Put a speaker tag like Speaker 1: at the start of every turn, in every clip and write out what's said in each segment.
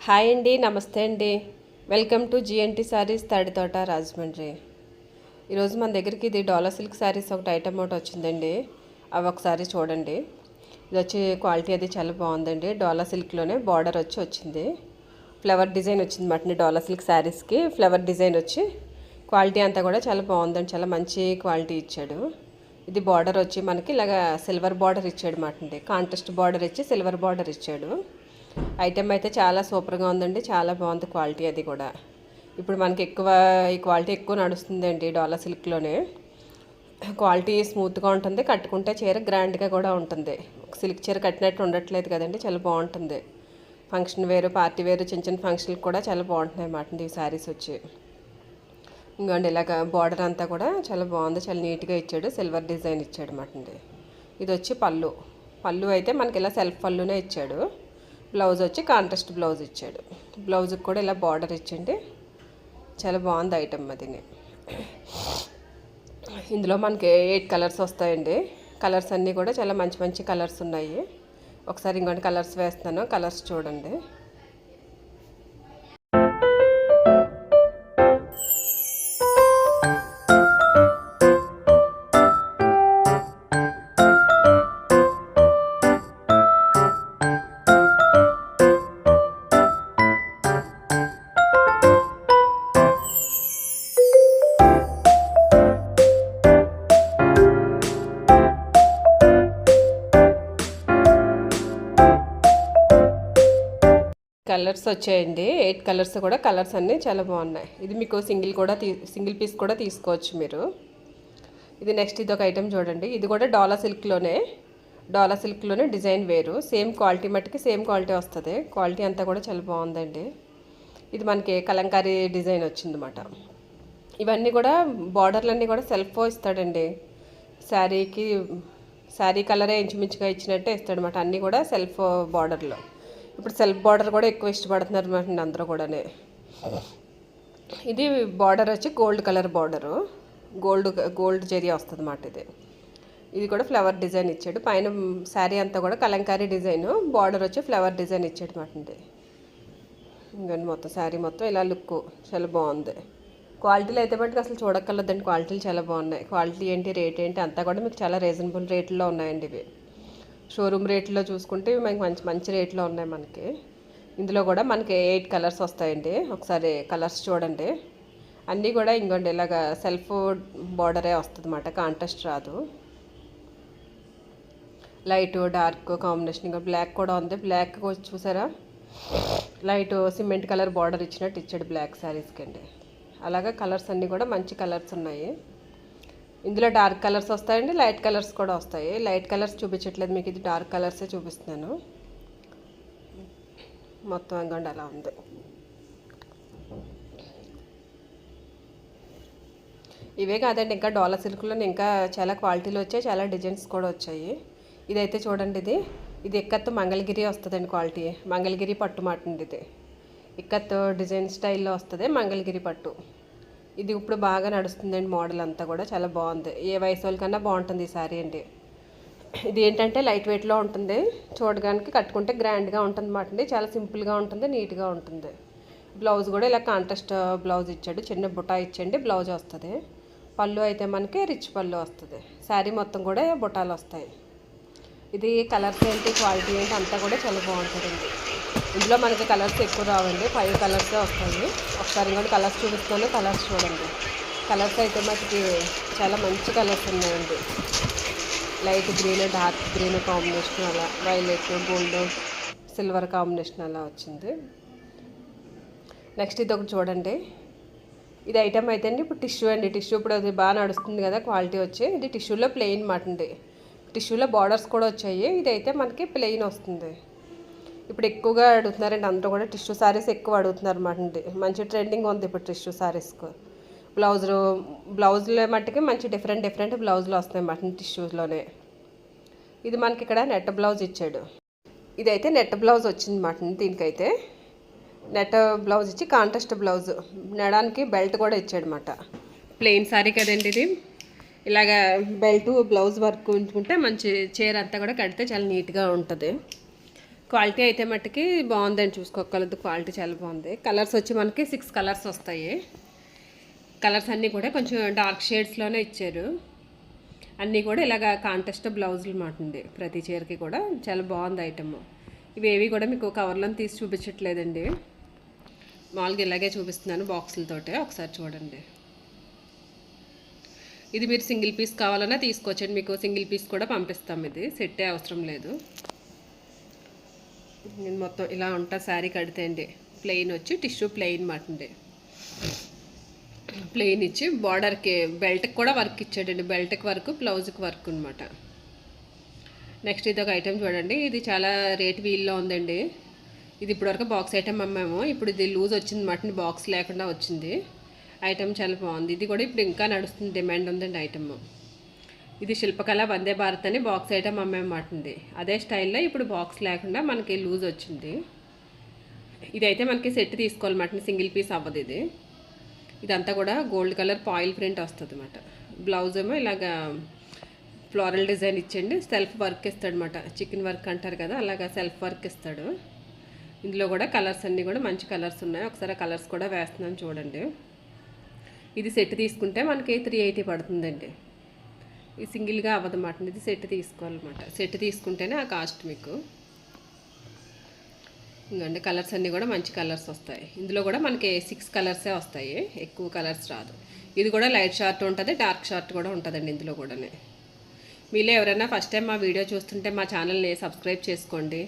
Speaker 1: Hi అండి, నమస్తే అండి. Welcome to GNT saris Tadithota Rajahmundry. ఈరోజు మన దగ్గరికి ఇది డోలా సిల్క్ శారీస్ ఒకటి ఐటమ్ ఒకటి వచ్చిందండి. అవి ఒకసారి చూడండి. ఇది వచ్చి క్వాలిటీ అది చాలా బాగుందండి. డోలా సిల్క్లోనే బార్డర్ వచ్చింది. ఫ్లవర్ డిజైన్ వచ్చింది మాట. డోలా సిల్క్ శారీస్కి ఫ్లవర్ డిజైన్ వచ్చి క్వాలిటీ అంతా కూడా చాలా బాగుందండి. చాలా మంచి క్వాలిటీ ఇచ్చాడు. ఇది బార్డర్ వచ్చి మనకి ఇలాగా సిల్వర్ బార్డర్ ఇచ్చాడు మాట అండి. కాంట్రాస్ట్ బార్డర్ ఇచ్చి సిల్వర్ బార్డర్ ఇచ్చాడు. ఐటెం అయితే చాలా సూపర్గా ఉందండి. చాలా బాగుంది క్వాలిటీ అది కూడా. ఇప్పుడు మనకి ఈ క్వాలిటీ ఎక్కువ నడుస్తుందండి డోలా సిల్క్లోనే. క్వాలిటీ స్మూత్గా ఉంటుంది, కట్టుకుంటే చీర గ్రాండ్గా కూడా ఉంటుంది. సిల్క్ చీర కట్టినట్టు ఉండట్లేదు కదండి, చాలా బాగుంటుంది. ఫంక్షన్ వేరు, పార్టీ వేరు, చిన్న చిన్న ఫంక్షన్కి కూడా చాలా బాగుంటున్నాయి అన్నమాట ఈ శారీస్ వచ్చి. ఇంకోండి ఇలాగ బార్డర్ అంతా కూడా చాలా బాగుంది, చాలా నీట్గా ఇచ్చాడు. సిల్వర్ డిజైన్ ఇచ్చాడు అన్నమాట. ఇది వచ్చి పళ్ళు అయితే మనకి ఇలా సెల్ఫ్ పళ్ళునే ఇచ్చాడు. బ్లౌజ్ వచ్చి కాంట్రాస్ట్ బ్లౌజ్ ఇచ్చాడు. బ్లౌజ్కి కూడా ఇలా బార్డర్ ఇచ్చండి. చాలా బాగుంది ఐటమ్ అది. ఇందులో మనకి 8 కలర్స్ వస్తాయండి. కలర్స్ అన్నీ కూడా చాలా మంచి మంచి కలర్స్ ఉన్నాయి. ఒకసారి ఇంకొన్ని కలర్స్ వేస్తాను, కలర్స్ చూడండి. కలర్స్ వచ్చాయండి. 8 కలర్స్ కూడా. కలర్స్ అన్నీ చాలా బాగున్నాయి. ఇది మీకు సింగిల్ పీస్ కూడా తీసుకోవచ్చు మీరు. ఇది నెక్స్ట్ ఇది ఒక ఐటెం చూడండి. ఇది కూడా డోలా సిల్క్లోనే డిజైన్ వేరు. సేమ్ క్వాలిటీ మట్టుకి సేమ్ క్వాలిటీ వస్తుంది. క్వాలిటీ అంతా కూడా చాలా బాగుందండి. ఇది మనకి కలంకారీ డిజైన్ వచ్చిందన్నమాట. ఇవన్నీ కూడా బార్డర్లన్నీ కూడా సెల్ఫ్ ఇస్తాడండి. శారీ కలరే ఇంచుమించుగా ఇచ్చినట్టే ఇస్తాడనమాట. అన్నీ కూడా సెల్ఫ్ బార్డర్లో. ఇప్పుడు సెల్ఫ్ బార్డర్ కూడా ఎక్కువ ఇష్టపడుతున్నారు అన్నమాట అందరూ కూడా. ఇది బార్డర్ వచ్చి gold colour border. Gold zari వస్తుంది అన్నమాట. ఇది కూడా ఫ్లవర్ డిజైన్ ఇచ్చాడు. పైన శారీ అంతా కూడా కలంకారీ డిజైన్, బార్డర్ వచ్చి ఫ్లవర్ డిజైన్ ఇచ్చాడు అన్నమాట. ఇంకండి మొత్తం శారీ మొత్తం ఇలా లుక్ చాలా బాగుంది. క్వాలిటీలు అయితే బట్టి అసలు చూడక్కర్లేదండి. క్వాలిటీలు చాలా బాగున్నాయి. క్వాలిటీ ఏంటి, రేట్ ఏంటి అంతా కూడా మీకు చాలా రీజనబుల్ రేట్లో ఉన్నాయండి ఇవి. షోరూమ్ రేట్లో చూసుకుంటే మనకి మంచి రేట్లో ఉన్నాయి మనకి. ఇందులో కూడా మనకి 8 కలర్స్ వస్తాయండి. ఒకసారి కలర్స్ చూడండి. అన్నీ కూడా ఇంకోండి ఇలాగ సెల్ఫ్ బార్డరే వస్తుంది అన్నమాట, కాంట్రాస్ట్ రాదు. Light dark combination. ఇంకా బ్లాక్ కూడా ఉంది. బ్లాక్ చూసారా, లైట్ సిమెంట్ కలర్ బార్డర్ ఇచ్చినట్టు ఇచ్చాడు బ్లాక్ శారీస్కి అండి. అలాగా కలర్స్ అన్నీ కూడా మంచి కలర్స్ ఉన్నాయి. ఇందులో డార్క్ కలర్స్ వస్తాయండి, లైట్ కలర్స్ కూడా వస్తాయి. లైట్ కలర్స్ చూపించట్లేదు మీకు, ఇది డార్క్ కలర్సే చూపిస్తున్నాను. మొత్తం అంగండి అలా ఉంది. ఇవే కాదండి, ఇంకా డోలా సిల్క్లో ఇంకా చాలా క్వాలిటీలు వచ్చాయి, చాలా డిజైన్స్ కూడా వచ్చాయి. ఇదైతే చూడండి, ఇది ఇక్కత్తు మంగళగిరి వస్తుందండి. క్వాలిటీ మంగళగిరి పట్టు మాటండి. ఇది ఇక్కత్తు డిజైన్ స్టైల్లో వస్తుంది మంగళగిరి పట్టు. ఇది ఇప్పుడు బాగా నడుస్తుందండి. మోడల్ అంతా కూడా చాలా బాగుంది. ఏ వయసు వాళ్ళకన్నా బాగుంటుంది ఈ శారీ అండి. ఇది ఏంటంటే లైట్ వెయిట్లో ఉంటుంది. చూడడానికి కట్టుకుంటే గ్రాండ్గా ఉంటుంది అన్నమాట. చాలా సింపుల్గా ఉంటుంది, నీట్గా ఉంటుంది. బ్లౌజ్ కూడా ఇలా కాంట్రాస్ట్ బ్లౌజ్ ఇచ్చాడు. చిన్న బుటా ఇచ్చండి బ్లౌజ్ వస్తుంది. పళ్ళు అయితే మనకి రిచ్ పళ్ళు వస్తుంది. శారీ మొత్తం కూడా బుటాలు వస్తాయి. ఇది కలర్స్ ఏంటి, క్వాలిటీ ఏంటి అంతా కూడా చాలా బాగుంటుందండి. ఇందులో మనకి కలర్స్ ఎక్కువ రావండి, 5 కలర్సే వస్తాయి. ఒకసారి కూడా కలర్స్ చూపిస్తాను, కలర్స్ చూడండి. కలర్స్ అయితే మనకి చాలా మంచి కలర్స్ ఉన్నాయండి. Light green, dark green combination, అలా వైలెట్, గోల్డ్, సిల్వర్ కాంబినేషన్ అలా వచ్చింది. నెక్స్ట్ ఇది ఒకటి చూడండి. ఇది ఐటమ్ అయితే అండి ఇప్పుడు టిష్యూ అండి. టిష్యూ ఇప్పుడు అది బాగా నడుస్తుంది కదా క్వాలిటీ వచ్చి. ఇది టిష్యూలో ప్లెయిన్ మాట అండి. టిష్యూలో బార్డర్స్ కూడా వచ్చాయి. ఇదైతే మనకి ప్లెయిన్ వస్తుంది. ఇప్పుడు ఎక్కువగా అడుగుతున్నారండి అందరూ కూడా. టిష్యూ శారీస్ ఎక్కువ అడుగుతున్నారు అన్నమాట అండి. మంచి ట్రెండింగ్ ఉంది ఇప్పుడు టిష్యూ శారీస్కు. బ్లౌజుల మట్టుకి మంచి డిఫరెంట్ బ్లౌజులు వస్తాయి అన్నమాట టిష్యూస్లోనే. ఇది మనకి ఇక్కడ నెట్ బ్లౌజ్ ఇచ్చాడు. ఇదైతే నెట్ బ్లౌజ్ వచ్చింది అన్నమాట. దీనికైతే నెట్ బ్లౌజ్ ఇచ్చి కాంట్రాస్ట్ బ్లౌజ్, నెడానికి బెల్ట్ కూడా ఇచ్చాడు అన్నమాట. ప్లెయిన్ శారీ కదండి ఇది. ఇలాగా బెల్ట్ బ్లౌజ్ వర్క్ ఉంచుకుంటే మంచి చీర అంతా కూడా కడితే చాలా నీట్గా ఉంటుంది. క్వాలిటీ అయితే మట్టుకి బాగుందండి, చూసుకోగలదు. క్వాలిటీ చాలా బాగుంది. కలర్స్ వచ్చి మనకి 6 కలర్స్ వస్తాయి. కలర్స్ అన్నీ కూడా కొంచెం డార్క్ షేడ్స్లోనే ఇచ్చారు. అన్నీ కూడా ఇలాగ కాంటెస్ట్ బ్లౌజులు మాటండి. ప్రతి చీరకి కూడా చాలా బాగుంది ఐటమ్. ఇవేవి కూడా మీకు కవర్లో తీసి చూపించట్లేదండి, మామూలుగా ఇలాగే చూపిస్తున్నాను బాక్సులతోటే. ఒకసారి చూడండి. ఇది మీరు సింగిల్ పీస్ కావాలన్నా తీసుకోవచ్చండి, మీకు సింగిల్ పీస్ కూడా పంపిస్తాం. ఇది సెట్టే అవసరం లేదు. నేను మొత్తం ఇలా ఉంటా శారీ కడితే అండి. ప్లెయిన్ వచ్చి టిష్యూ ప్లెయిన్ మాట అండి. ప్లెయిన్ ఇచ్చి బార్డర్కి బెల్ట్కి కూడా వర్క్ ఇచ్చాడండి. బెల్ట్కి వర్క్, బ్లౌజ్కి వర్క్ అనమాట. నెక్స్ట్ ఇది ఒక ఐటెం చూడండి. ఇది చాలా రేట్ వీల్లో ఉందండి. ఇది ఇప్పటివరకు బాక్స్ ఐటెం అమ్మాము. ఇప్పుడు ఇది లూజ్ వచ్చింది మాట, బాక్స్ లేకుండా వచ్చింది. ఐటెం చాలా బాగుంది. ఇది కూడా ఇప్పుడు ఇంకా నడుస్తుంది, డిమాండ్ ఉందండి ఐటమ్. ఇది శిల్పకళ వందే భారత్ అని బాక్స్ ఐటమ్ అమ్మేమాటండి. అదే స్టైల్లో ఇప్పుడు బాక్స్ లేకుండా మనకి లూజ్ వచ్చింది. ఇదైతే మనకి సెట్ తీసుకోవాలన్నమాట, సింగిల్ పీస్ అవ్వదు ఇది. ఇదంతా కూడా గోల్డ్ కలర్ పాయిల్ ప్రింట్ వస్తుంది అన్నమాట. బ్లౌజ్ ఏమో ఇలాగా ఫ్లోరల్ డిజైన్ ఇచ్చండి. సెల్ఫ్ వర్క్ ఇస్తాడు అనమాట, చికెన్ వర్క్ అంటారు కదా, అలాగా సెల్ఫ్ వర్క్ ఇస్తాడు. ఇందులో కూడా కలర్స్ అన్నీ కూడా మంచి కలర్స్ ఉన్నాయి. ఒకసారి కలర్స్ కూడా వేస్తున్నాను చూడండి. ఇది సెట్ తీసుకుంటే మనకి 380 పడుతుందండి. ఇది సింగిల్గా అవ్వదన్నమాట, ఇది సెట్ తీసుకోవాలన్నమాట. సెట్ తీసుకుంటేనే ఆ కాస్ట్ మీకు. ఇంకండి కలర్స్ అన్నీ కూడా మంచి కలర్స్ వస్తాయి. ఇందులో కూడా మనకి 6 కలర్సే వస్తాయి, ఎక్కువ కలర్స్ రాదు. ఇది కూడా లైట్ షార్ట్ ఉంటుంది, డార్క్ షార్ట్ కూడా ఉంటుందండి ఇందులో కూడా. మీలో ఎవరైనా ఫస్ట్ టైం మా వీడియో చూస్తుంటే మా ఛానల్ని సబ్స్క్రైబ్ చేసుకోండి.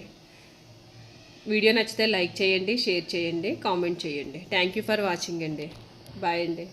Speaker 1: వీడియో నచ్చితే లైక్ చేయండి, షేర్ చేయండి, కామెంట్ చేయండి. థ్యాంక్ యూ ఫర్ వాచింగ్ అండి. బాయ్ అండి.